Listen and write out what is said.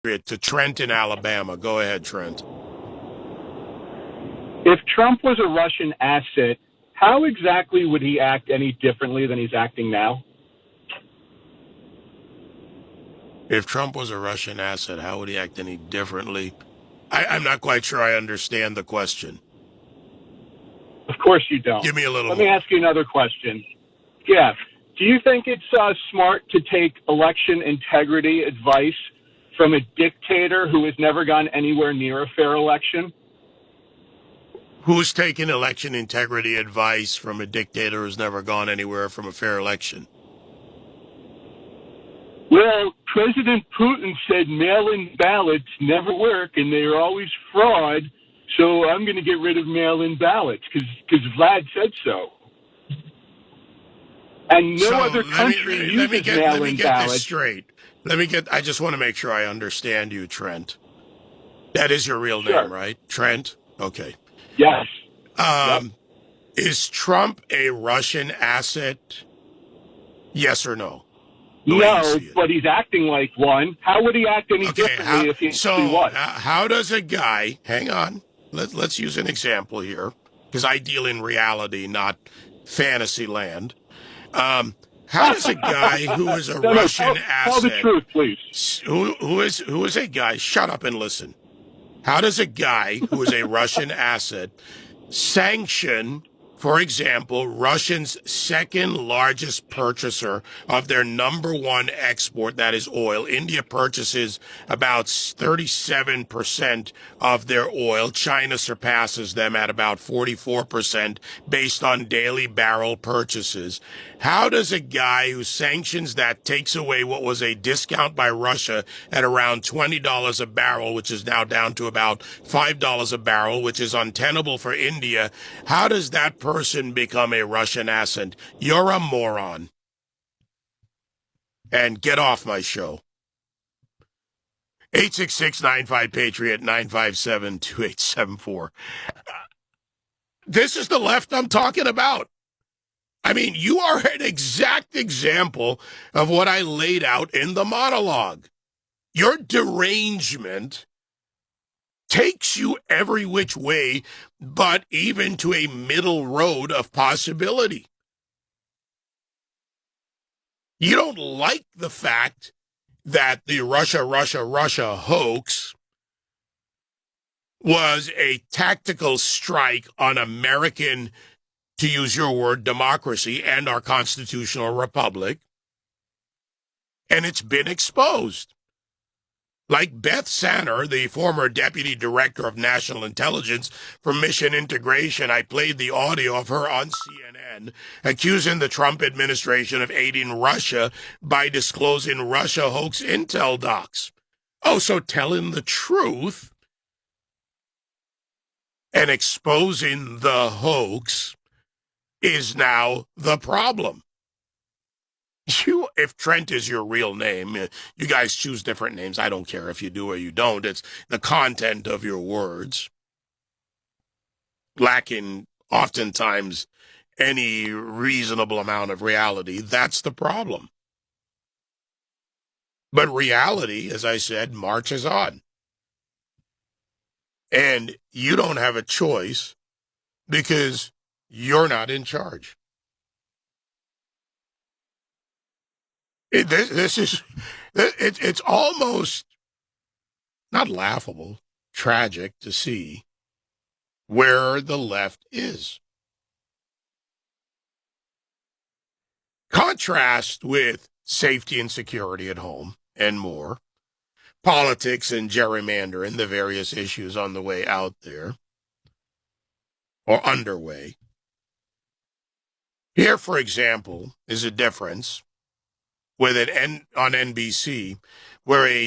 to Trent in Alabama. Go ahead, Trent. If Trump was a Russian asset, how exactly would he act any differently than he's acting now? If Trump was a Russian asset, how would he act any differently? I'm not quite sure I understand the question. Of course you don't. Give me a little Let more. me ask you another question. Yeah. Do you think it's smart to take election integrity advice from a dictator who has never gone anywhere near a fair election? Who's taken election integrity advice from a dictator who's never gone anywhere from a fair election? Well, President Putin said mail-in ballots never work and they're always fraud, so I'm going to get rid of mail-in ballots because Vlad said so. And no other country uses mail-in ballots. Let me get this straight. I just want to make sure I understand you, Trent. That is your real name, right? Trent? Okay. Yes. Is Trump a Russian asset? Yes or no? No, but he's acting like one. How would he act any differently if he was? How does a guy, hang on, let's use an example here, because I deal in reality, not fantasy land. How does a guy who is a Russian asset... Tell the truth, please. Who is a guy... Shut up and listen. How does a guy who is a Russian asset sanction, for example, Russia's second largest purchaser of their number one export, that is oil? India purchases about 37% of their oil. China surpasses them at about 44% based on daily barrel purchases. How does a guy who sanctions that, takes away what was a discount by Russia at around $20 a barrel, which is now down to about $5 a barrel, which is untenable for India, how does that person become a Russian asset? You're a moron. And get off my show. 866-95-PATRIOT, 957-2874. This is the left I'm talking about. I mean, you are an exact example of what I laid out in the monologue. Your derangement takes you every which way, but even to a middle road of possibility. You don't like the fact that the Russia hoax was a tactical strike on American, to use your word, democracy and our constitutional republic. And it's been exposed. Like Beth Sanner, the former deputy director of national intelligence for mission integration, I played the audio of her on CNN accusing the Trump administration of aiding Russia by disclosing Russia hoax intel docs. Oh, so telling the truth and exposing the hoax is now the problem. If Trent is your real name, you guys choose different names. I don't care if you do or you don't. It's the content of your words, lacking oftentimes any reasonable amount of reality. That's the problem. But reality, as I said, marches on. And you don't have a choice because you're not in charge. It's almost not laughable, tragic to see where the left is. Contrast with safety and security at home and more, politics and gerrymandering, the various issues on the way out there or underway. Here, for example, is a difference with on NBC, where a